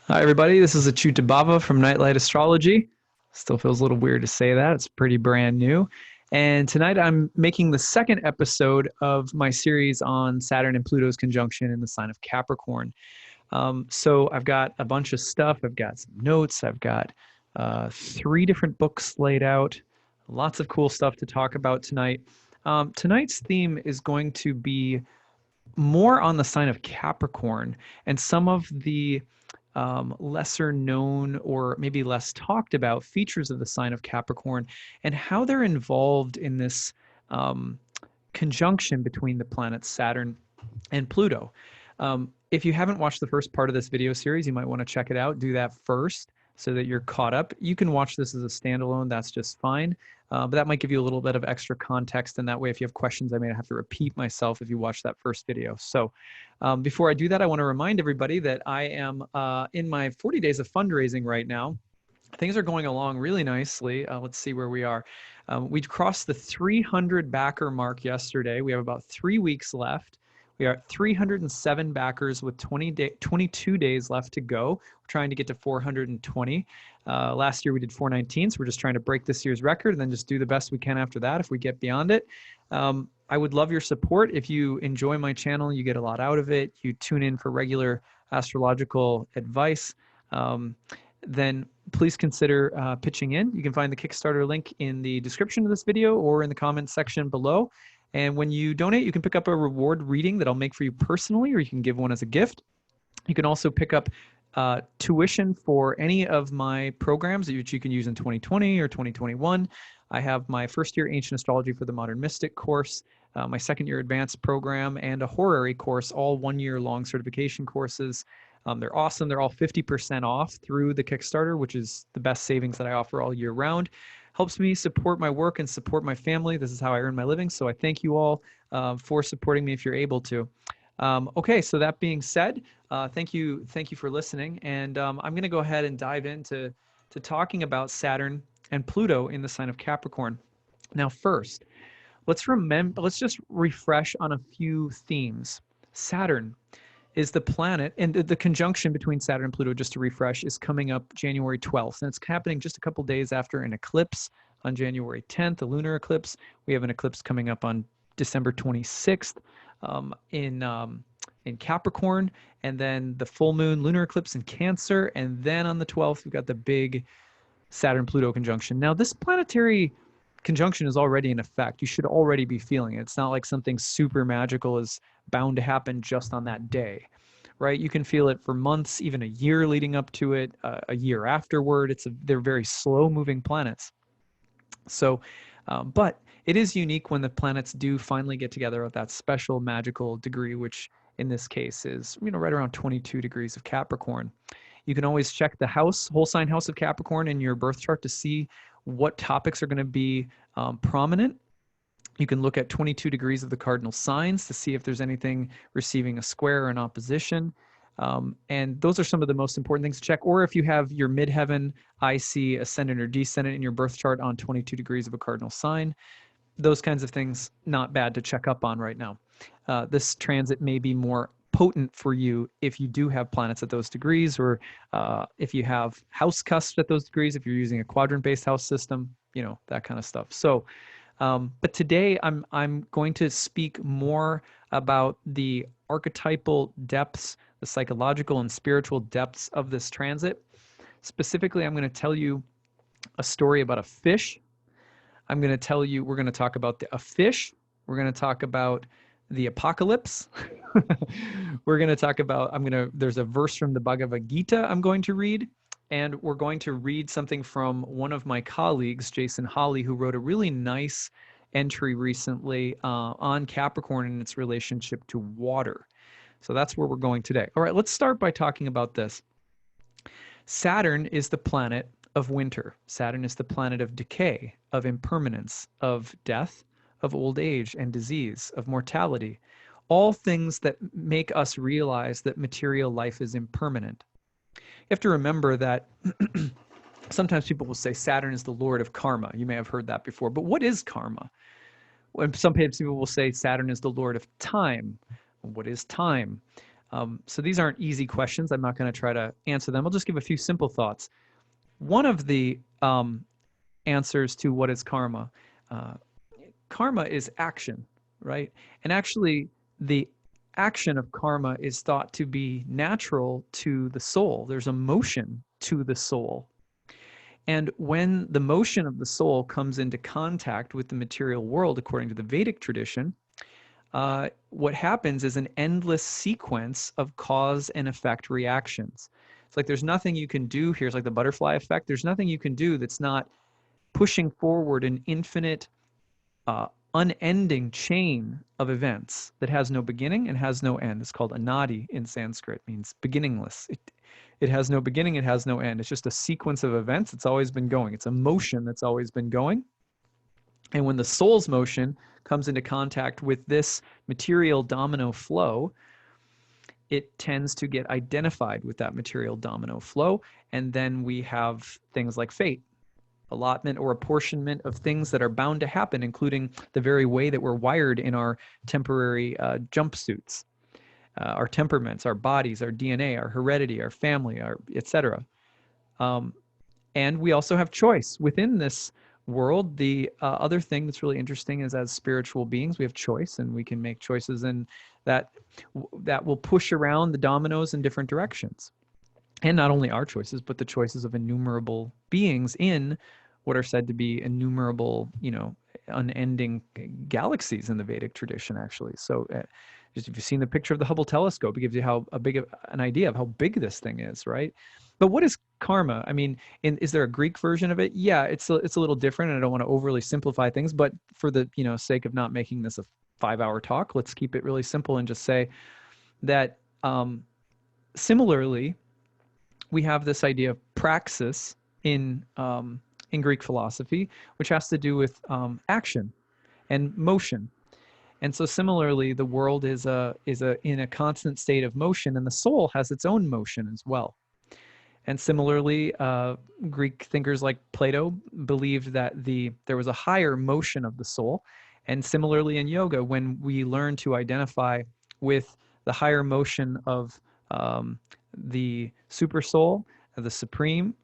Hi, everybody. This is Bhava from Nightlight Astrology. Still feels a little weird to say that. It's pretty brand new. And tonight I'm making the second episode of my series on Saturn and Pluto's conjunction in the sign of Capricorn. So I've got a bunch of stuff. I've got some notes. I've got three different books laid out. Lots of cool stuff to talk about tonight. Tonight's theme is going to be more on the sign of Capricorn and some of the lesser known or maybe less talked about features of the sign of Capricorn and how they're involved in this um, conjunction between the planets Saturn and Pluto. If you haven't watched the first part of this video series, you might want to check it out. Do that first so that you're caught up. You can watch this as a standalone. That's just fine. But that might give you a little bit of extra context. And that way, if you have questions, I may have to repeat myself if you watch that first video. So before I do that, I want to remind everybody that I am in my 40 days of fundraising right now. Things are going along really nicely. Let's see where we are. We crossed the 300 backer mark yesterday. We have about 3 weeks left. We are at 307 backers with 22 days left to go. We're trying to get to 420. Last year we did 419, so we're just trying to break this year's record and then just do the best we can after that if we get beyond it. I would love your support. If you enjoy my channel, you get a lot out of it, you tune in for regular astrological advice, then please consider pitching in. You can find the Kickstarter link in the description of this video or in the comments section below. And when you donate, you can pick up a reward reading that I'll make for you personally, or you can give one as a gift. You can also pick up tuition for any of my programs which you can use in 2020 or 2021. I have my first year Ancient Astrology for the Modern Mystic course, my second year Advanced program, and a Horary course, all 1 year long certification courses. They're awesome. They're all 50% off through the Kickstarter, which is the best savings that I offer all year round. Helps me support my work and support my family. This is how I earn my living. So I thank you all for supporting me if you're able to. Okay, so that being said, thank you for listening. And I'm going to go ahead and dive into talking about Saturn and Pluto in the sign of Capricorn. Now, first, let's just refresh on a few themes. Saturn is the planet, and the conjunction between Saturn and Pluto, just to refresh, is coming up January 12th. And it's happening just a couple days after an eclipse on January 10th, a lunar eclipse. We have an eclipse coming up on December 26th in Capricorn, and then the full moon lunar eclipse in Cancer. And then on the 12th, we've got the big Saturn-Pluto conjunction. Now, this planetary conjunction is already in effect. You should already be feeling it. It's not like something super magical is bound to happen just on that day, right? You can feel it for months, even a year leading up to it, a year afterward. They're very slow moving planets. So, but it is unique when the planets do finally get together at that special magical degree, which in this case is, right around 22 degrees of Capricorn. You can always check the whole sign house of Capricorn in your birth chart to see what topics are going to be prominent. You can look at 22 degrees of the cardinal signs to see if there's anything receiving a square or an opposition. And those are some of the most important things to check. Or if you have your midheaven, IC, ascendant, or descendant in your birth chart on 22 degrees of a cardinal sign, those kinds of things, not bad to check up on right now. This transit may be more potent for you if you do have planets at those degrees, or if you have house cusps at those degrees, if you're using a quadrant-based house system, that kind of stuff. So, but today I'm going to speak more about the archetypal depths, the psychological and spiritual depths of this transit. Specifically, I'm going to tell you a story about a fish. We're going to talk about a fish. We're going to talk about the apocalypse. We're going to talk about, there's a verse from the Bhagavad Gita I'm going to read, and we're going to read something from one of my colleagues, Jason Hawley, who wrote a really nice entry recently on Capricorn and its relationship to water. So that's where we're going today. All right, let's start by talking about this. Saturn is the planet of winter. Saturn is the planet of decay, of impermanence, of death, of old age and disease, of mortality, all things that make us realize that material life is impermanent. You have to remember that sometimes people will say Saturn is the lord of karma. You may have heard that before, but what is karma? Some people will say Saturn is the lord of time. What is time? So these aren't easy questions. I'm not going to try to answer them. I'll just give a few simple thoughts. One of the answers to what is karma, uh, karma is action, right? And actually, the action of karma is thought to be natural to the soul. There's a motion to the soul. And when the motion of the soul comes into contact with the material world, according to the Vedic tradition, what happens is an endless sequence of cause and effect reactions. It's like there's nothing you can do here. It's like the butterfly effect. There's nothing you can do that's not pushing forward an infinite, unending chain of events that has no beginning and has no end. It's called anadi in Sanskrit, means beginningless. It has no beginning, it has no end. It's just a sequence of events. It's always been going. It's a motion that's always been going. And when the soul's motion comes into contact with this material domino flow, it tends to get identified with that material domino flow. And then we have things like fate, allotment or apportionment of things that are bound to happen, including the very way that we're wired in our temporary jumpsuits, our temperaments, our bodies, our DNA, our heredity, our family, our etc. And we also have choice within this world. The other thing that's really interesting is, as spiritual beings, we have choice, and we can make choices, and that will push around the dominoes in different directions. And not only our choices, but the choices of innumerable beings in what are said to be innumerable, unending galaxies in the Vedic tradition, actually. So just if you've seen the picture of the Hubble telescope, it gives you how big an idea of how big this thing is, right? But what is karma? I mean, is there a Greek version of it? Yeah, it's a little different, and I don't want to overly simplify things, but for the sake of not making this a 5-hour talk, let's keep it really simple and just say that similarly, we have this idea of praxis in Greek philosophy, which has to do with action and motion. And so similarly, the world is in a constant state of motion, and the soul has its own motion as well. And similarly, Greek thinkers like Plato believed that there was a higher motion of the soul. And similarly in yoga, when we learn to identify with the higher motion of the super soul, the supreme,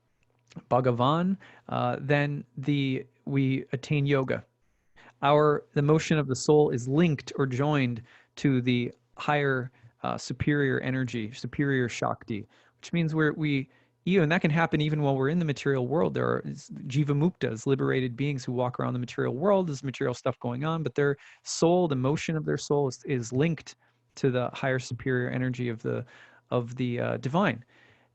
Bhagavan, then we attain yoga. The motion of the soul is linked or joined to the higher superior energy, superior Shakti, which means and that can happen even while we're in the material world. There are jiva muktas, liberated beings who walk around the material world. There's material stuff going on, but their soul, the motion of their soul is linked to the higher superior energy of the divine.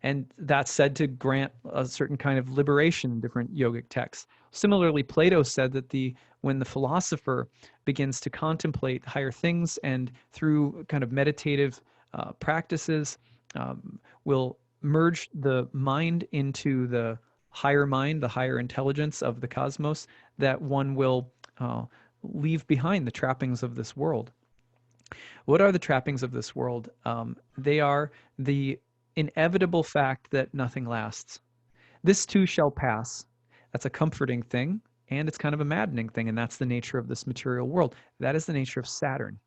And that's said to grant a certain kind of liberation in different yogic texts. Similarly, Plato said that when the philosopher begins to contemplate higher things and through kind of meditative practices will merge the mind into the higher mind, the higher intelligence of the cosmos, that one will leave behind the trappings of this world. What are the trappings of this world? They are the inevitable fact that nothing lasts. This too shall pass. That's a comforting thing, and it's kind of a maddening thing, and that's the nature of this material world. That is the nature of Saturn.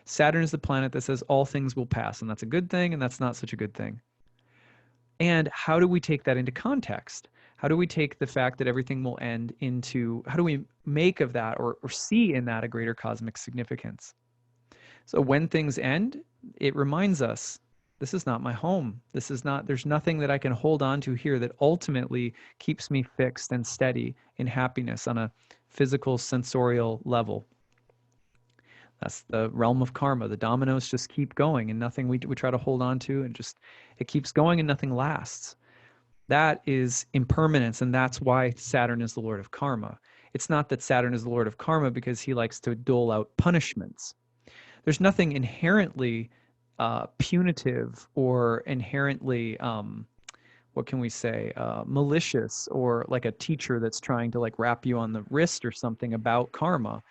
Saturn is the planet that says all things will pass, and that's a good thing, and that's not such a good thing. And how do we take that into context? How do we take the fact that everything will end how do we make of that or see in that a greater cosmic significance? So when things end, it reminds us, this is not my home. There's nothing that I can hold on to here that ultimately keeps me fixed and steady in happiness on a physical, sensorial level. That's the realm of karma. The dominoes just keep going, and nothing we try to hold on to, and it keeps going and nothing lasts. That is impermanence, and that's why Saturn is the Lord of karma. It's not that Saturn is the Lord of karma because he likes to dole out punishments. There's nothing inherently punitive or inherently, what can we say, malicious, or like a teacher that's trying to like rap you on the wrist or something about karma.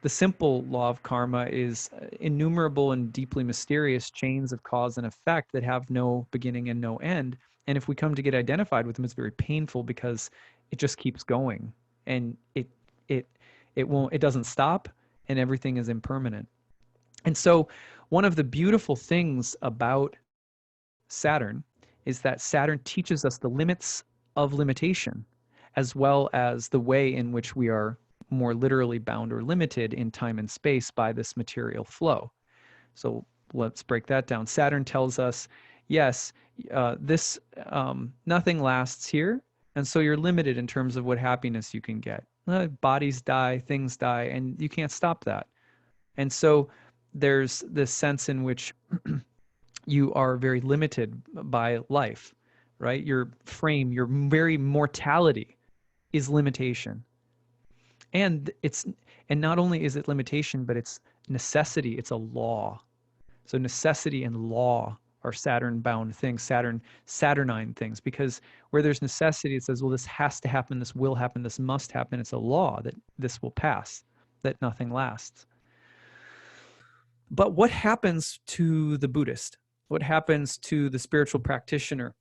The simple law of karma is innumerable and deeply mysterious chains of cause and effect that have no beginning and no end. And if we come to get identified with them, it's very painful because it just keeps going, and it doesn't stop, and everything is impermanent. And so One of the beautiful things about Saturn is that Saturn teaches us the limits of limitation, as well as the way in which we are more literally bound or limited in time and space by this material flow. So let's break that down. Saturn tells us, yes, nothing lasts here, and so you're limited in terms of what happiness you can get. Bodies die, things die, and you can't stop that. And so there's this sense in which you are very limited by life, right? Your frame, your very mortality is limitation. And not only is it limitation, but it's necessity, it's a law. So necessity and law are Saturn-bound things, Saturnine things, because where there's necessity, it says, well, this has to happen, this will happen, this must happen. It's a law that this will pass, that nothing lasts. But what happens to the Buddhist? What happens to the spiritual practitioner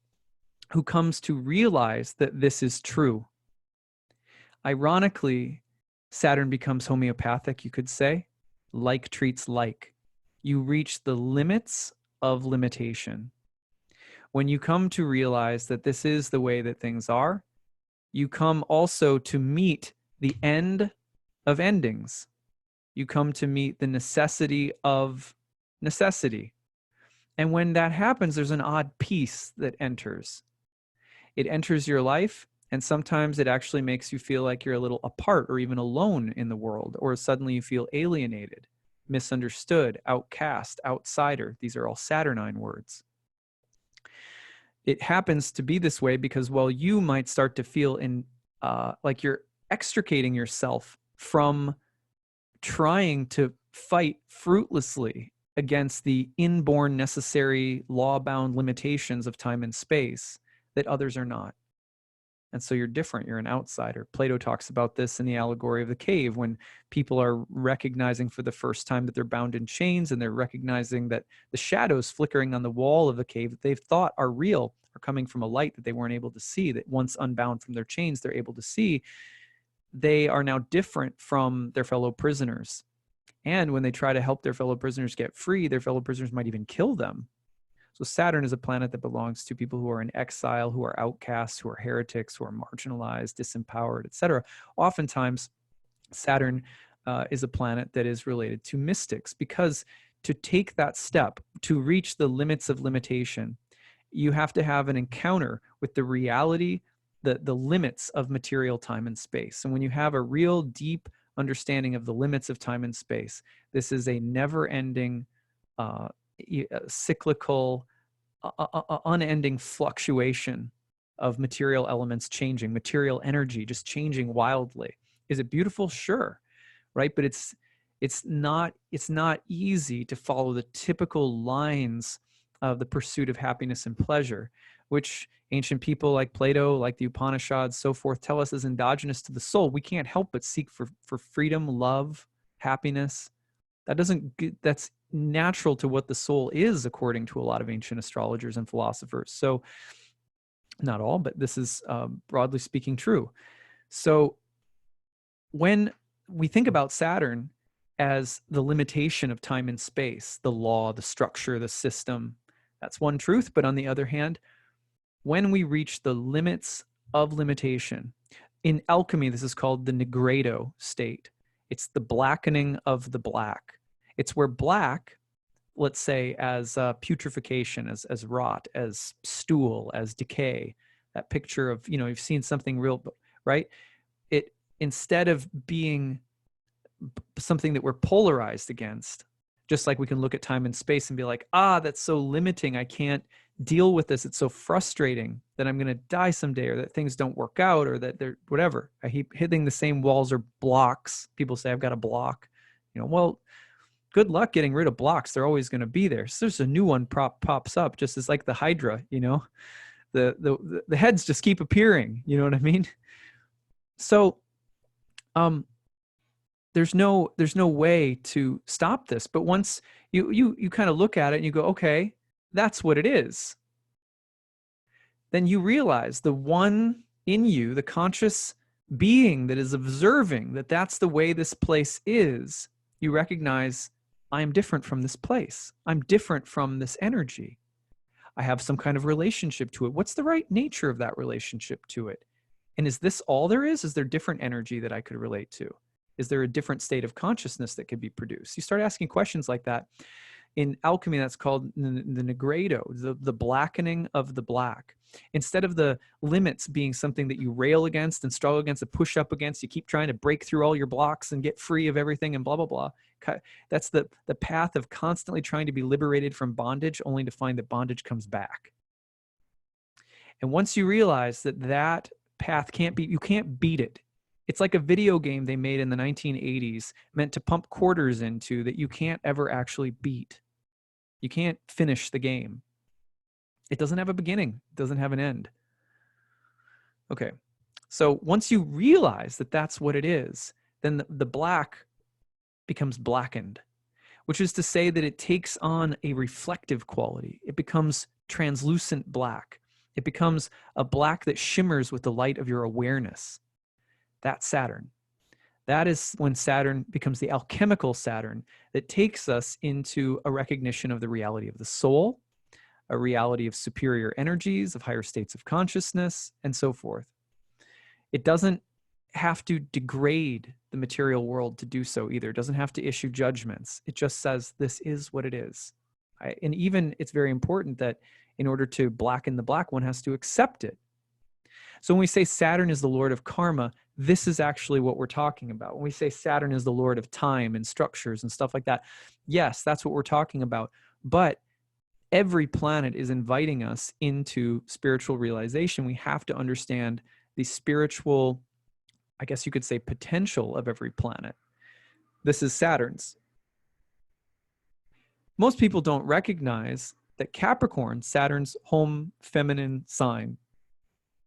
who comes to realize that this is true? Ironically, Saturn becomes homeopathic, you could say. Like treats like. You reach the limits of limitation. When you come to realize that this is the way that things are, you come also to meet the end of endings. You come to meet the necessity of necessity. And when that happens, there's an odd peace that enters. It enters your life, and sometimes it actually makes you feel like you're a little apart or even alone in the world, or suddenly you feel alienated, misunderstood, outcast, outsider. These are all Saturnine words. It happens to be this way because while you might start to feel like you're extricating yourself from trying to fight fruitlessly against the inborn necessary law-bound limitations of time and space, that others are not. And so you're different, you're an outsider. Plato talks about this in the allegory of the cave, when people are recognizing for the first time that they're bound in chains, and they're recognizing that the shadows flickering on the wall of the cave that they've thought are real are coming from a light that they weren't able to see, that once unbound from their chains, they're able to see. They are now different from their fellow prisoners. And when they try to help their fellow prisoners get free, their fellow prisoners might even kill them. So Saturn is a planet that belongs to people who are in exile, who are outcasts, who are heretics, who are marginalized, disempowered, etc. Oftentimes, Saturn is a planet that is related to mystics, because to take that step, to reach the limits of limitation, you have to have an encounter with the reality, the limits of material time and space. And when you have a real deep understanding of the limits of time and space, this is a never-ending, cyclical, unending fluctuation of material elements changing, material energy just changing wildly. Is it beautiful? Sure, right? But it's not easy to follow the typical lines of the pursuit of happiness and pleasure, which ancient people like Plato, like the Upanishads, so forth, tell us is endogenous to the soul. We can't help but seek for freedom, love, happiness. That's natural to what the soul is, according to a lot of ancient astrologers and philosophers. So not all, but this is broadly speaking true. So when we think about Saturn as the limitation of time and space, the law, the structure, the system, that's one truth. But on the other hand, when we reach the limits of limitation, in alchemy, this is called the nigredo state. It's the blackening of the black. It's where black, let's say, as putrefaction, as rot, as stool, as decay, that picture of, you've seen something real, right? It, instead of being something that we're polarized against, just like we can look at time and space and be like, that's so limiting, I can't deal with this, it's so frustrating that I'm going to die someday, or that things don't work out, or that they're whatever. I keep hitting the same walls or blocks. People say I've got a block. Well, good luck getting rid of blocks. They're always going to be there. So there's a new one pops up, just as like the Hydra, the heads just keep appearing. You know what I mean? So there's no way to stop this. But once you kind of look at it and you go, okay, that's what it is, then you realize the one in you, the conscious being that is observing that that's the way this place is, you recognize I am different from this place. I'm different from this energy. I have some kind of relationship to it. What's the right nature of that relationship to it? And is this all there is? Is there different energy that I could relate to? Is there a different state of consciousness that could be produced? You start asking questions like that. In alchemy, that's called the negredo, the blackening of the black. Instead of the limits being something that you rail against and struggle against and push up against, you keep trying to break through all your blocks and get free of everything and blah, blah, blah. That's the path of constantly trying to be liberated from bondage, only to find that bondage comes back. And once you realize that that path you can't beat it. It's like a video game they made in the 1980s meant to pump quarters into that you can't ever actually beat. You can't finish the game. It doesn't have a beginning. It doesn't have an end. Okay. So once you realize that that's what it is, then the black becomes blackened, which is to say that it takes on a reflective quality. It becomes translucent black. It becomes a black that shimmers with the light of your awareness. That's Saturn. That is when Saturn becomes the alchemical Saturn that takes us into a recognition of the reality of the soul, a reality of superior energies, of higher states of consciousness, and so forth. It doesn't have to degrade the material world to do so either. It doesn't have to issue judgments. It just says, this is what it is. And even it's very important that in order to blacken the black, one has to accept it. So when we say Saturn is the Lord of karma, this is actually what we're talking about. When we say Saturn is the Lord of time and structures and stuff like that, yes, that's what we're talking about. But every planet is inviting us into spiritual realization. We have to understand the spiritual, I guess you could say, potential of every planet. This is Saturn's. Most people don't recognize that Capricorn, Saturn's home feminine sign,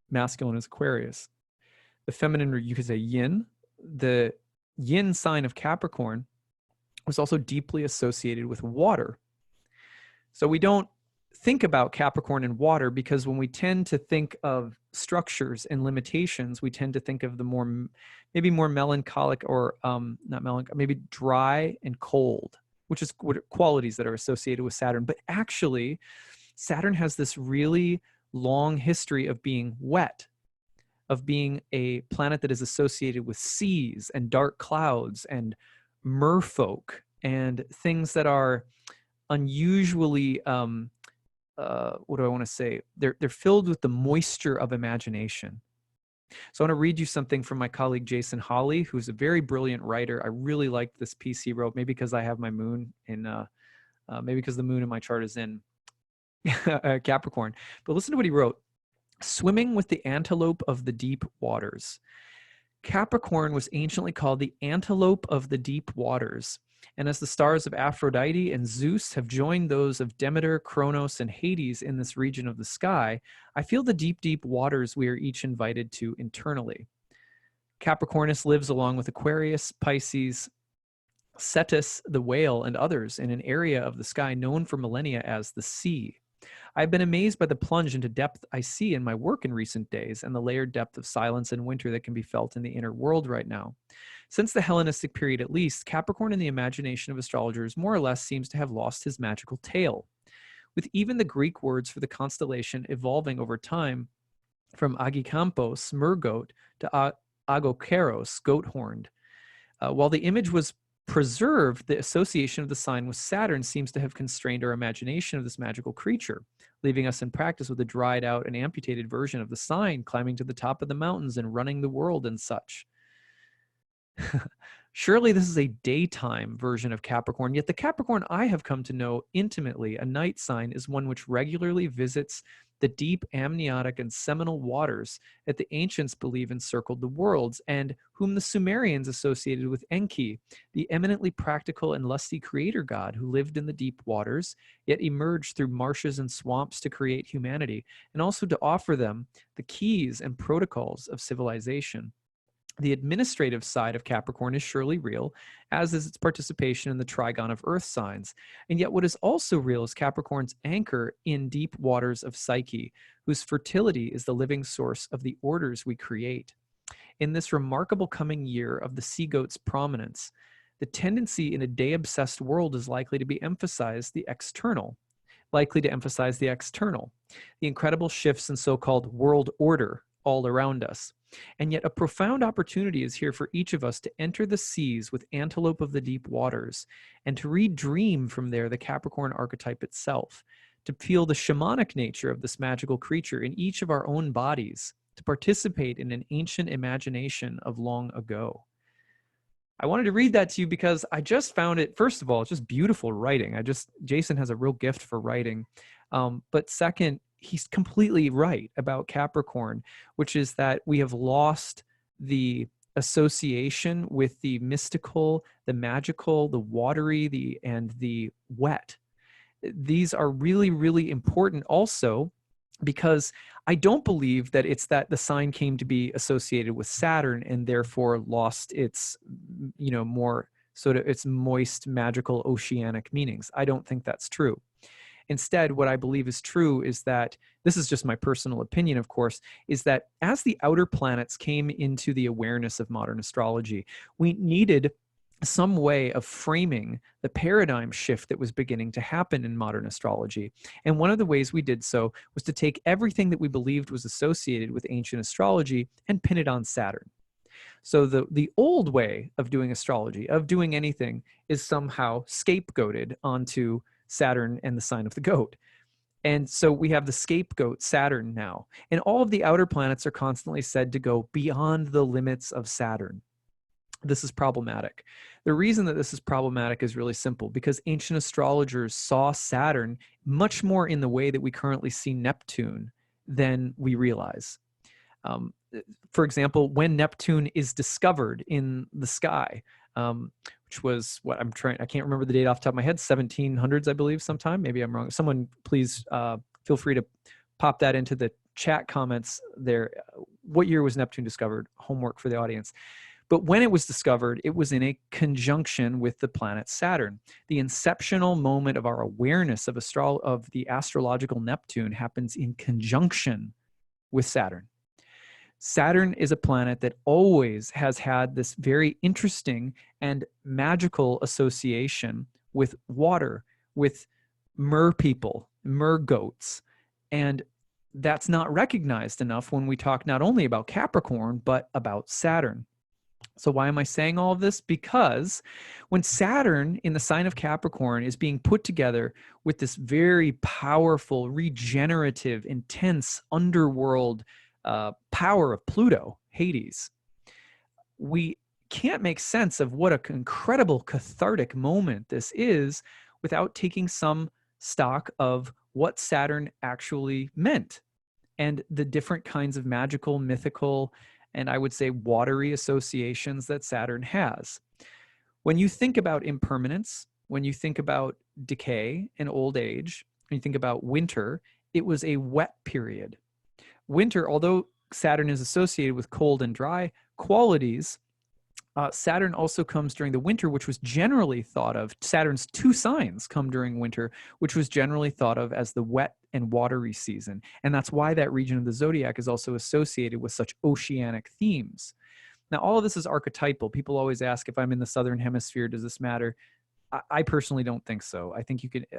masculine is Aquarius. The feminine, or you could say yin, the yin sign of Capricorn was also deeply associated with water. So we don't think about Capricorn and water because when we tend to think of structures and limitations, we tend to think of the maybe more melancholic or not melancholic, maybe dry and cold, which is qualities that are associated with Saturn. But actually, Saturn has this really long history of being wet, of being a planet that is associated with seas and dark clouds and merfolk and things that are unusually, what do I want to say? They're filled with the moisture of imagination. So I want to read you something from my colleague Jason Hawley, who's a very brilliant writer. I really liked this piece he wrote, maybe because I have my moon in, maybe because the moon in my chart is in Capricorn. But listen to what he wrote. Swimming with the antelope of the deep waters. Capricorn was anciently called the antelope of the deep waters. And as the stars of Aphrodite and Zeus have joined those of Demeter, Kronos, and Hades in this region of the sky, I feel the deep, deep waters we are each invited to internally. Capricornus lives along with Aquarius, Pisces, Cetus, the whale, and others in an area of the sky known for millennia as the sea. I've been amazed by the plunge into depth I see in my work in recent days and the layered depth of silence and winter that can be felt in the inner world right now. Since the Hellenistic period at least, Capricorn in the imagination of astrologers more or less seems to have lost his magical tail, with even the Greek words for the constellation evolving over time from Agikampos, mergoat, to Agokeros, goat-horned. While the image was preserved, the association of the sign with Saturn seems to have constrained our imagination of this magical creature, leaving us in practice with a dried out and amputated version of the sign, climbing to the top of the mountains and running the world and such. Surely this is a daytime version of Capricorn, yet the Capricorn I have come to know intimately, a night sign, is one which regularly visits the deep amniotic and seminal waters that the ancients believe encircled the worlds, and whom the Sumerians associated with Enki, the eminently practical and lusty creator god who lived in the deep waters, yet emerged through marshes and swamps to create humanity, and also to offer them the keys and protocols of civilization. The administrative side of Capricorn is surely real, as is its participation in the trigon of earth signs. And yet what is also real is Capricorn's anchor in deep waters of psyche, whose fertility is the living source of the orders we create. In this remarkable coming year of the sea goat's prominence, The tendency in a day-obsessed world is likely to emphasize the external. The incredible shifts in so-called world order all around us. And yet a profound opportunity is here for each of us to enter the seas with antelope of the deep waters and to redream from there the Capricorn archetype itself, to feel the shamanic nature of this magical creature in each of our own bodies, to participate in an ancient imagination of long ago. I wanted to read that to you because I just found it, first of all, it's just beautiful writing. Jason has a real gift for writing. But second, he's completely right about Capricorn, which is that we have lost the association with the mystical, the magical, the watery, and the wet. These are really, really important also because I don't believe that it's that the sign came to be associated with Saturn and therefore lost its, more sort of its moist, magical, oceanic meanings. I don't think that's true. Instead, what I believe is true is that, this is just my personal opinion, of course, is that as the outer planets came into the awareness of modern astrology, we needed some way of framing the paradigm shift that was beginning to happen in modern astrology. And one of the ways we did so was to take everything that we believed was associated with ancient astrology and pin it on Saturn. So the old way of doing astrology, of doing anything, is somehow scapegoated onto Saturn and the sign of the goat. And so we have the scapegoat Saturn now. And all of the outer planets are constantly said to go beyond the limits of Saturn. This is problematic. The reason that this is problematic is really simple, because ancient astrologers saw Saturn much more in the way that we currently see Neptune than we realize. For example, when Neptune is discovered in the sky, which was I can't remember the date off the top of my head, 1700s, I believe, sometime. Maybe I'm wrong. Someone please feel free to pop that into the chat comments there. What year was Neptune discovered? Homework for the audience. But when it was discovered, it was in a conjunction with the planet Saturn. The inceptional moment of our awareness of the astrological Neptune happens in conjunction with Saturn. Saturn is a planet that always has had this very interesting and magical association with water, with mer people, mer goats. And that's not recognized enough when we talk not only about Capricorn, but about Saturn. So why am I saying all of this? Because when Saturn in the sign of Capricorn is being put together with this very powerful, regenerative, intense underworld power of Pluto, Hades, we can't make sense of what an incredible cathartic moment this is without taking some stock of what Saturn actually meant and the different kinds of magical, mythical, and I would say watery associations that Saturn has. When you think about impermanence, when you think about decay and old age, when you think about winter, it was a wet period. Winter, although Saturn is associated with cold and dry qualities, Saturn also comes during the winter, which was generally thought of, Saturn's two signs come during winter, which was generally thought of as the wet and watery season. And that's why that region of the zodiac is also associated with such oceanic themes. Now, all of this is archetypal. People always ask, if I'm in the southern hemisphere, does this matter? I personally don't think so. I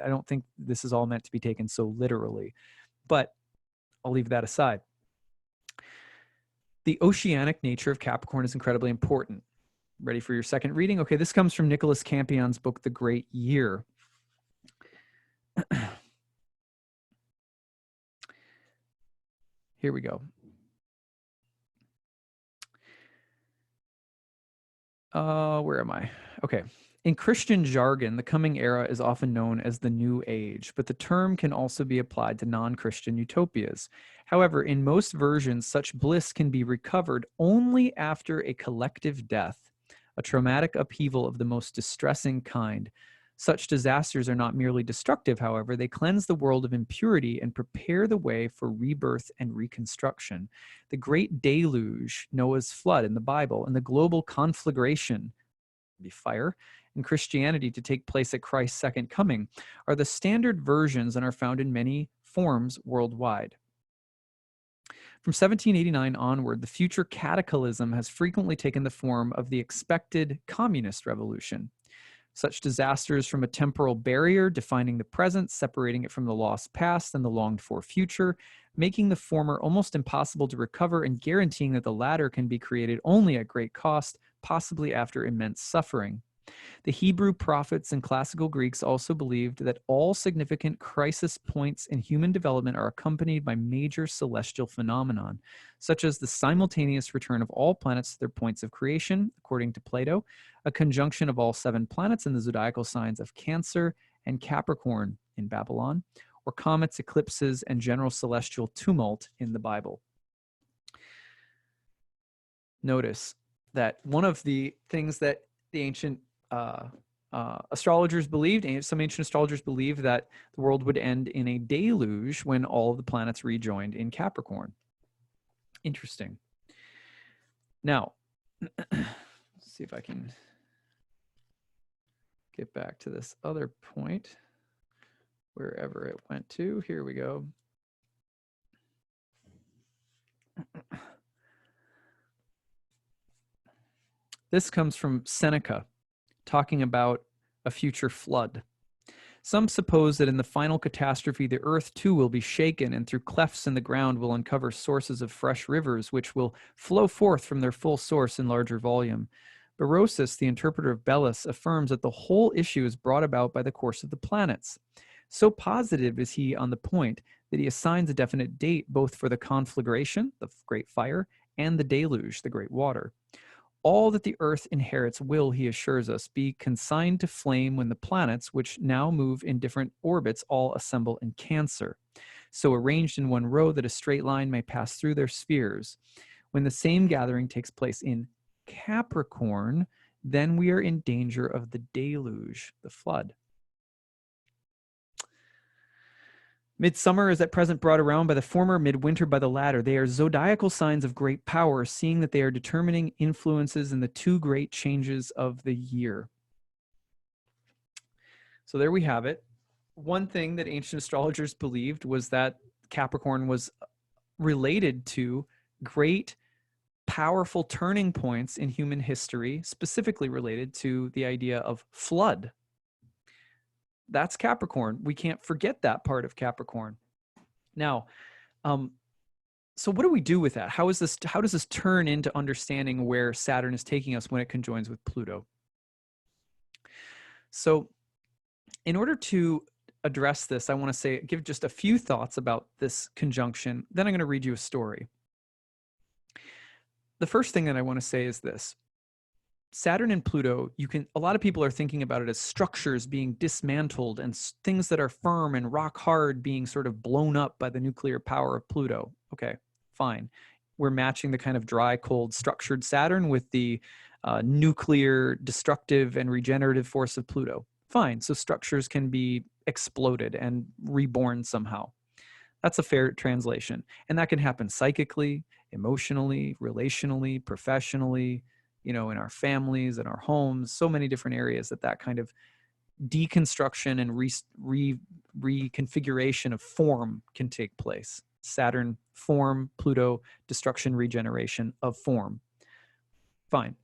don't think this is all meant to be taken so literally, but I'll leave that aside. The oceanic nature of Capricorn is incredibly important. Ready for your second reading? Okay, this comes from Nicholas Campion's book, The Great Year. Here we go. Where am I? Okay. In Christian jargon, the coming era is often known as the New Age, but the term can also be applied to non-Christian utopias. However, in most versions, such bliss can be recovered only after a collective death, a traumatic upheaval of the most distressing kind. Such disasters are not merely destructive, however, they cleanse the world of impurity and prepare the way for rebirth and reconstruction. The great deluge, Noah's flood in the Bible, and the global conflagration, be fire, in Christianity to take place at Christ's second coming, are the standard versions and are found in many forms worldwide. From 1789 onward, the future cataclysm has frequently taken the form of the expected communist revolution. Such disasters from a temporal barrier defining the present, separating it from the lost past and the longed-for future, making the former almost impossible to recover and guaranteeing that the latter can be created only at great cost, possibly after immense suffering. The Hebrew prophets and classical Greeks also believed that all significant crisis points in human development are accompanied by major celestial phenomenon, such as the simultaneous return of all planets to their points of creation, according to Plato, a conjunction of all 7 planets in the zodiacal signs of Cancer and Capricorn in Babylon, or comets, eclipses, and general celestial tumult in the Bible. Notice that one of the things that the ancient astrologers believed, and some ancient astrologers believed, that the world would end in a deluge when all of the planets rejoined in Capricorn. Interesting. Now, let's see if I can get back to this other point, wherever it went to. Here we go. This comes from Seneca, talking about a future flood. Some suppose that in the final catastrophe, the earth too will be shaken, and through clefts in the ground will uncover sources of fresh rivers, which will flow forth from their full source in larger volume. Berosus, the interpreter of Belus, affirms that the whole issue is brought about by the course of the planets. So positive is he on the point that he assigns a definite date both for the conflagration, the great fire, and the deluge, the great water. All that the earth inherits will, he assures us, be consigned to flame when the planets, which now move in different orbits, all assemble in Cancer, so arranged in one row that a straight line may pass through their spheres. When the same gathering takes place in Capricorn, then we are in danger of the deluge, the flood. Midsummer is at present brought around by the former, midwinter by the latter. They are zodiacal signs of great power, seeing that they are determining influences in the 2 great changes of the year. So there we have it. One thing that ancient astrologers believed was that Capricorn was related to great, powerful turning points in human history, specifically related to the idea of flood. That's Capricorn. We can't forget that part of Capricorn. Now, so what do we do with that? How does this turn into understanding where Saturn is taking us when it conjoins with Pluto? So in order to address this, I want to give just a few thoughts about this conjunction. Then I'm going to read you a story. The first thing that I want to say is this. Saturn and Pluto, a lot of people are thinking about it as structures being dismantled and things that are firm and rock hard being sort of blown up by the nuclear power of Pluto. Okay, fine. We're matching the kind of dry, cold, structured Saturn with the nuclear, destructive, and regenerative force of Pluto. Fine, so structures can be exploded and reborn somehow. That's a fair translation. And that can happen psychically, emotionally, relationally, professionally, in our families, in our homes, so many different areas that kind of deconstruction and reconfiguration of form can take place. Saturn, form; Pluto, destruction, regeneration of form. Fine.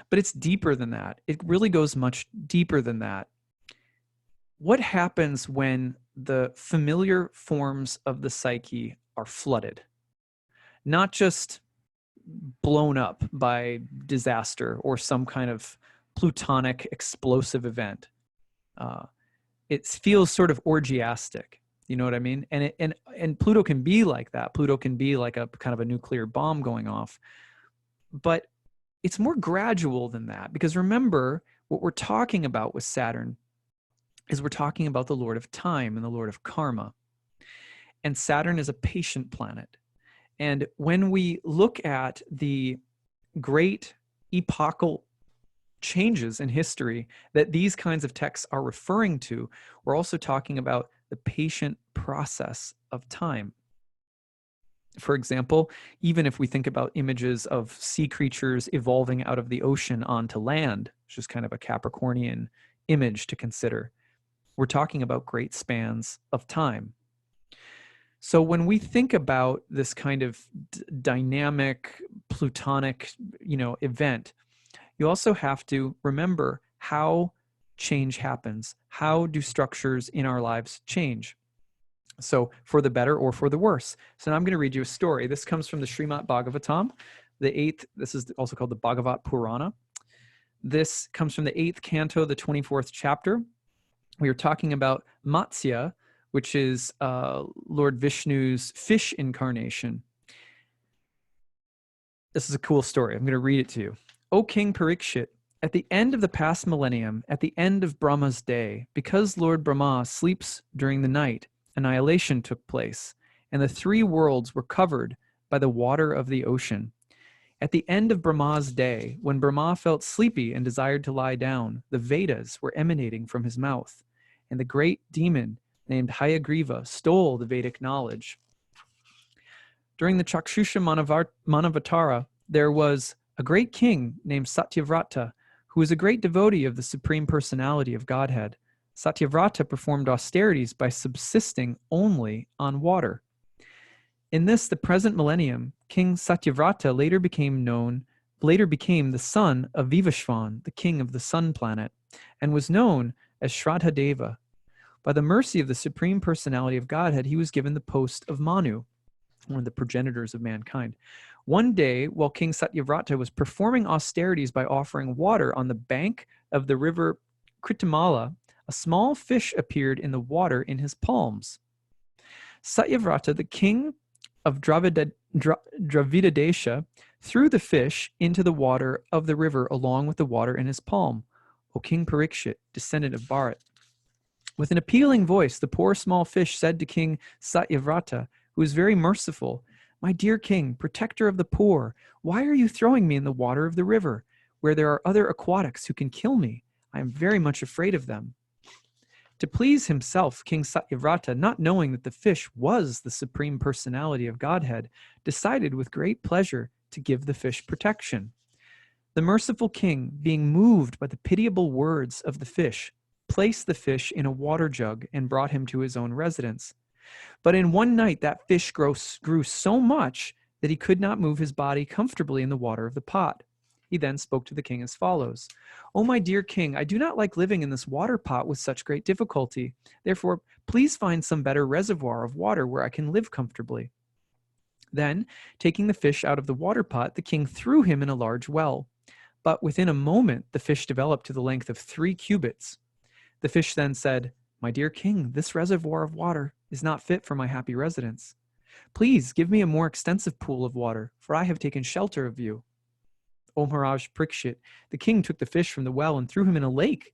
But it's deeper than that. It really goes much deeper than that. What happens when the familiar forms of the psyche are flooded? Not just blown up by disaster or some kind of plutonic explosive event. It feels sort of orgiastic. You know what I mean? And Pluto can be like that. Pluto can be like a kind of a nuclear bomb going off. But it's more gradual than that, because remember, what we're talking about with Saturn is we're talking about the Lord of Time and the Lord of Karma. And Saturn is a patient planet. And when we look at the great epochal changes in history that these kinds of texts are referring to, we're also talking about the patient process of time. For example, even if we think about images of sea creatures evolving out of the ocean onto land, which is kind of a Capricornian image to consider, we're talking about great spans of time. So when we think about this kind of dynamic plutonic, event, you also have to remember how change happens. How do structures in our lives change? So for the better or for the worse. So now I'm going to read you a story. This comes from the Srimad Bhagavatam, this is also called the Bhagavat Purana. This comes from the 8th canto, the 24th chapter. We are talking about Matsya, which is Lord Vishnu's fish incarnation. This is a cool story. I'm going to read it to you. O King Parikshit, at the end of the past millennium, at the end of Brahma's day, because Lord Brahma sleeps during the night, annihilation took place, and the 3 worlds were covered by the water of the ocean. At the end of Brahma's day, when Brahma felt sleepy and desired to lie down, the Vedas were emanating from his mouth, and the great demon named Hayagriva stole the Vedic knowledge. During the Chakshusha Manavatara, there was a great king named Satyavrata, who was a great devotee of the Supreme Personality of Godhead. Satyavrata performed austerities by subsisting only on water. In the present millennium, King Satyavrata later became the son of Vivashvan, the king of the sun planet, and was known as Shraddhadeva. By the mercy of the Supreme Personality of Godhead, he was given the post of Manu, one of the progenitors of mankind. One day, while King Satyavrata was performing austerities by offering water on the bank of the river Kritamala, a small fish appeared in the water in his palms. Satyavrata, the king of Dravida Desha, threw the fish into the water of the river along with the water in his palm. O King Parikshit, descendant of Bharat. With an appealing voice, the poor small fish said to King Satyavrata, who was very merciful, "My dear king, protector of the poor, why are you throwing me in the water of the river, where there are other aquatics who can kill me? I am very much afraid of them." To please himself, King Satyavrata, not knowing that the fish was the Supreme Personality of Godhead, decided with great pleasure to give the fish protection. The merciful king, being moved by the pitiable words of the fish, placed the fish in a water jug and brought him to his own residence. But in one night that fish grew so much that he could not move his body comfortably in the water of the pot. He then spoke to the king as follows: "O my dear king, I do not like living in this water pot with such great difficulty. Therefore, please find some better reservoir of water where I can live comfortably." Then, taking the fish out of the water pot, the king threw him in a large well. But within a moment, the fish developed to the length of 3 cubits. The fish then said, "My dear king, this reservoir of water is not fit for my happy residence. Please give me a more extensive pool of water, for I have taken shelter of you." O Maharaj Parikshit, the king took the fish from the well and threw him in a lake.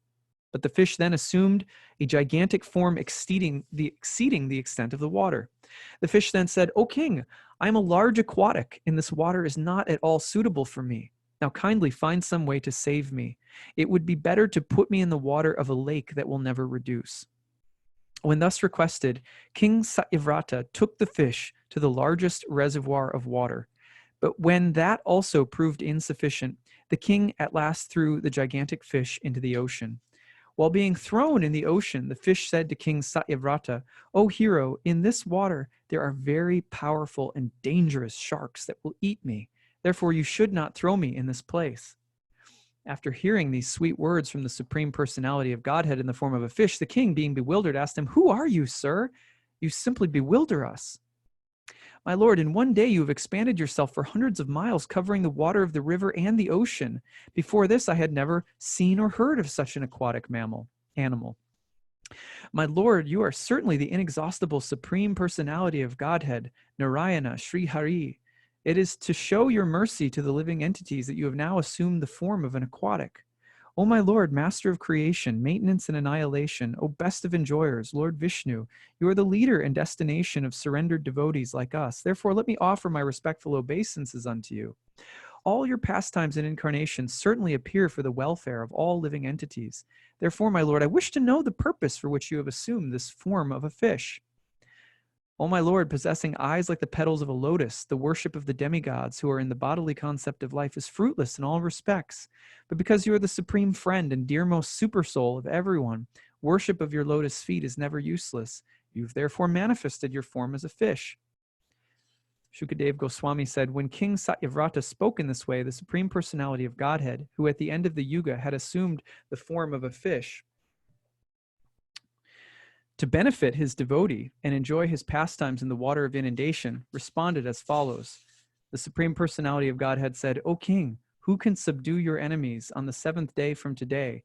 But the fish then assumed a gigantic form exceeding the extent of the water. The fish then said, "O king, I am a large aquatic, and this water is not at all suitable for me. Now kindly find some way to save me. It would be better to put me in the water of a lake that will never reduce." When thus requested, King Satyavrata took the fish to the largest reservoir of water. But when that also proved insufficient, the king at last threw the gigantic fish into the ocean. While being thrown in the ocean, the fish said to King Satyavrata, "O hero, in this water there are very powerful and dangerous sharks that will eat me. Therefore you should not throw me in this place." After hearing these sweet words from the Supreme Personality of Godhead in the form of a fish, the king, being bewildered, asked him, "Who are you, sir? You simply bewilder us." "My lord, in one day you have expanded yourself for hundreds of miles, covering the water of the river and the ocean. Before this, I had never seen or heard of such an aquatic animal. My lord, you are certainly the inexhaustible Supreme Personality of Godhead, Narayana, Sri Hari. It is to show your mercy to the living entities that you have now assumed the form of an aquatic. O my Lord, Master of creation, maintenance and annihilation, O best of enjoyers, Lord Vishnu, you are the leader and destination of surrendered devotees like us. Therefore, let me offer my respectful obeisances unto you. All your pastimes and incarnations certainly appear for the welfare of all living entities. Therefore, my Lord, I wish to know the purpose for which you have assumed this form of a fish. O my Lord, possessing eyes like the petals of a lotus, the worship of the demigods who are in the bodily concept of life is fruitless in all respects. But because you are the supreme friend and dearmost supersoul of everyone, worship of your lotus feet is never useless. You've therefore manifested your form as a fish. Shukadev Goswami said, when King Satyavrata spoke in this way, the Supreme Personality of Godhead, who at the end of the Yuga had assumed the form of a fish, to benefit his devotee and enjoy his pastimes in the water of inundation, responded as follows. The Supreme Personality of Godhead said, O King, who can subdue your enemies on the seventh day from today?